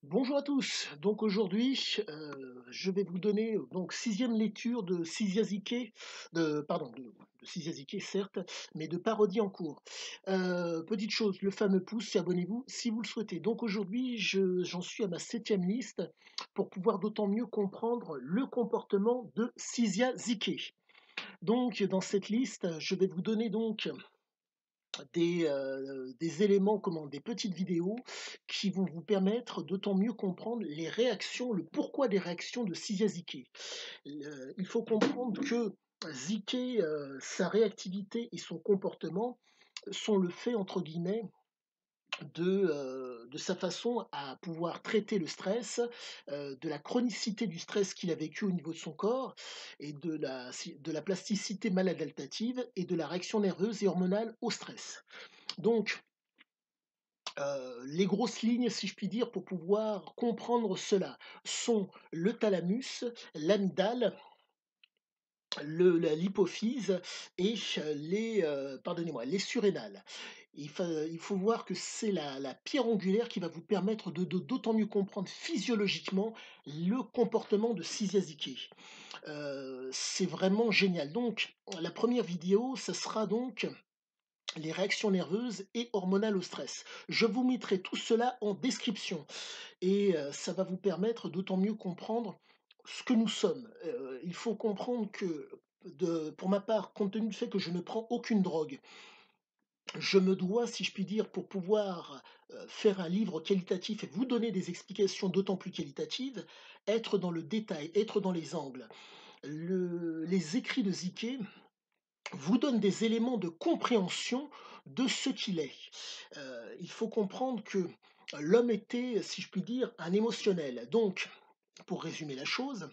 Bonjour à tous. Donc aujourd'hui, je vais vous donner donc sixième lecture de Siziaziké, de Siziaziké certes, mais de parodie en cours. Petite chose, le fameux pouce et abonnez-vous si vous le souhaitez. Donc aujourd'hui, j'en suis à ma septième liste pour pouvoir d'autant mieux comprendre le comportement de Siziaziké. Donc dans cette liste, je vais vous donner donc des éléments, des petites vidéos qui vont vous permettre d'autant mieux comprendre les réactions, le pourquoi des réactions de Sizia Ziquet. Il faut comprendre que Ziquet, sa réactivité et son comportement sont le fait, entre guillemets, de sa façon à pouvoir traiter le stress, de la chronicité du stress qu'il a vécu au niveau de son corps et de la plasticité maladaptative et de la réaction nerveuse et hormonale au stress. Donc, les grosses lignes, si je puis dire, pour pouvoir comprendre cela, sont le thalamus, l'amygdale, l'hypophyse et les surrénales. Il faut voir que c'est la pierre angulaire qui va vous permettre d'autant mieux comprendre physiologiquement le comportement de Cysiaziké. C'est vraiment génial. Donc, la première vidéo, ça sera donc les réactions nerveuses et hormonales au stress. Je vous mettrai tout cela en description et ça va vous permettre d'autant mieux comprendre ce que nous sommes. Il faut comprendre que, pour ma part, compte tenu du fait que je ne prends aucune drogue, je me dois, si je puis dire, pour pouvoir faire un livre qualitatif et vous donner des explications d'autant plus qualitatives, être dans le détail, être dans les angles. Les écrits de Ziké vous donne des éléments de compréhension de ce qu'il est. Il faut comprendre que l'homme était, si je puis dire, un émotionnel. Donc, pour résumer la chose,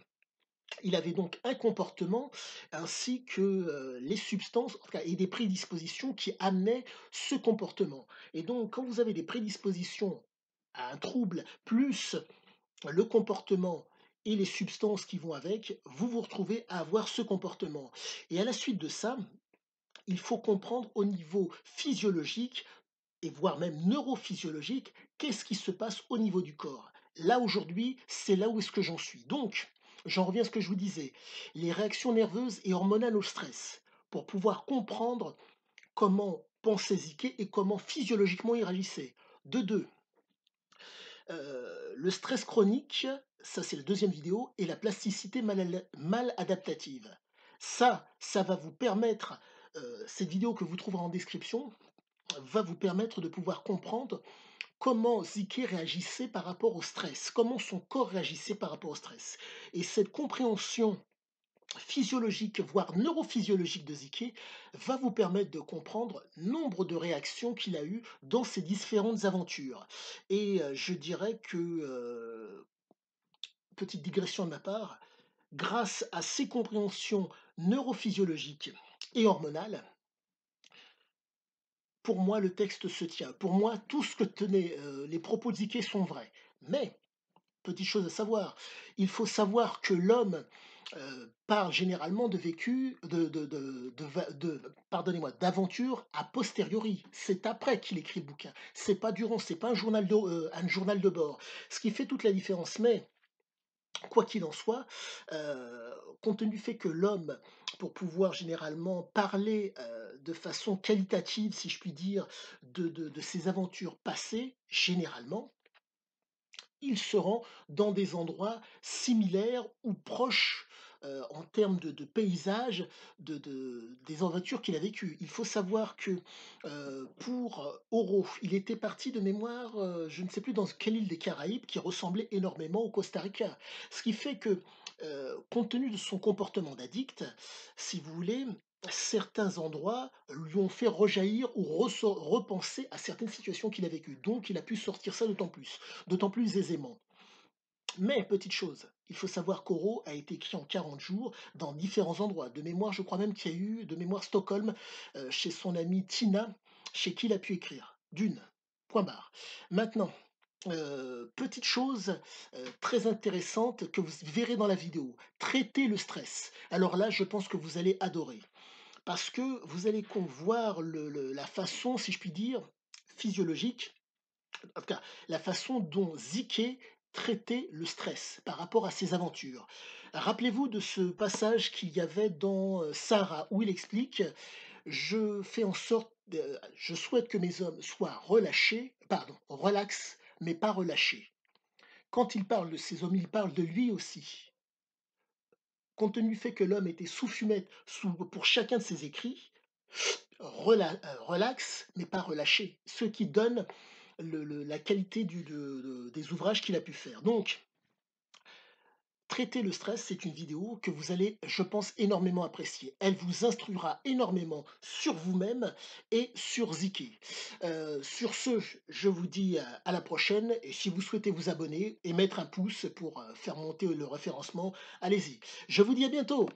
il avait donc un comportement ainsi que les substances en tout cas, et des prédispositions qui amenaient ce comportement. Et donc, quand vous avez des prédispositions à un trouble, plus le comportement et les substances qui vont avec, vous vous retrouvez à avoir ce comportement. Et à la suite de ça, il faut comprendre au niveau physiologique et voire même neurophysiologique, qu'est-ce qui se passe au niveau du corps. Là aujourd'hui, c'est là où est-ce que j'en suis. Donc, j'en reviens à ce que je vous disais, les réactions nerveuses et hormonales au stress, pour pouvoir comprendre comment pensait Ziquet et comment physiologiquement il réagissait. De deux, le stress chronique, ça c'est la deuxième vidéo, et la plasticité mal adaptative. Ça va vous permettre, cette vidéo que vous trouverez en description, va vous permettre de pouvoir comprendre comment Ziké réagissait par rapport au stress, comment son corps réagissait par rapport au stress. Et cette compréhension physiologique, voire neurophysiologique de Ziké, va vous permettre de comprendre nombre de réactions qu'il a eues dans ses différentes aventures. Et je dirais que, petite digression de ma part, grâce à ces compréhensions neurophysiologiques et hormonales, pour moi, le texte se tient. Pour moi, tout ce que tenaient les propos de Ziké sont vrais. Mais, petite chose à savoir, il faut savoir que l'homme parle généralement de vécu, pardonnez-moi, d'aventure a posteriori. C'est après qu'il écrit le bouquin. C'est pas durant, c'est pas un journal de bord. Ce qui fait toute la différence. Mais quoi qu'il en soit, compte tenu du fait que l'homme, pour pouvoir généralement parler, de façon qualitative, si je puis dire, de ses aventures passées, généralement, il se rend dans des endroits similaires ou proches, en termes de paysages, des aventures qu'il a vécues. Il faut savoir que, pour Oro, il était parti de mémoire, je ne sais plus dans quelle île des Caraïbes qui ressemblait énormément au Costa Rica. Ce qui fait que, compte tenu de son comportement d'addict, si vous voulez, certains endroits lui ont fait rejaillir ou repenser à certaines situations qu'il a vécues. Donc il a pu sortir ça d'autant plus aisément. Mais petite chose, il faut savoir qu'Oro a été écrit en 40 jours dans différents endroits. De mémoire, je crois même qu'il y a eu, de mémoire, Stockholm, chez son amie Tina, chez qui il a pu écrire. D'une. Point barre. Maintenant, petite chose très intéressante que vous verrez dans la vidéo. Traiter le stress. Alors là, je pense que vous allez adorer. Parce que vous allez voir la façon, si je puis dire, physiologique, en tout cas, la façon dont Ziké traiter le stress par rapport à ses aventures. Rappelez-vous de ce passage qu'il y avait dans, Sarah où il explique: «Je fais en sorte de je souhaite que mes hommes soient relâchés pardon, relax, mais pas relâchés». Quand il parle de ses hommes, il parle de lui aussi. Compte tenu du fait que l'homme était sous fumette sous pour chacun de ses écrits, relax, mais pas relâché, ce qui donne la qualité des ouvrages qu'il a pu faire. Donc, traiter le stress, c'est une vidéo que vous allez, je pense, énormément apprécier. Elle vous instruira énormément sur vous-même et sur Zyké. Sur ce, je vous dis à la prochaine et si vous souhaitez vous abonner et mettre un pouce pour faire monter le référencement, allez-y. Je vous dis à bientôt.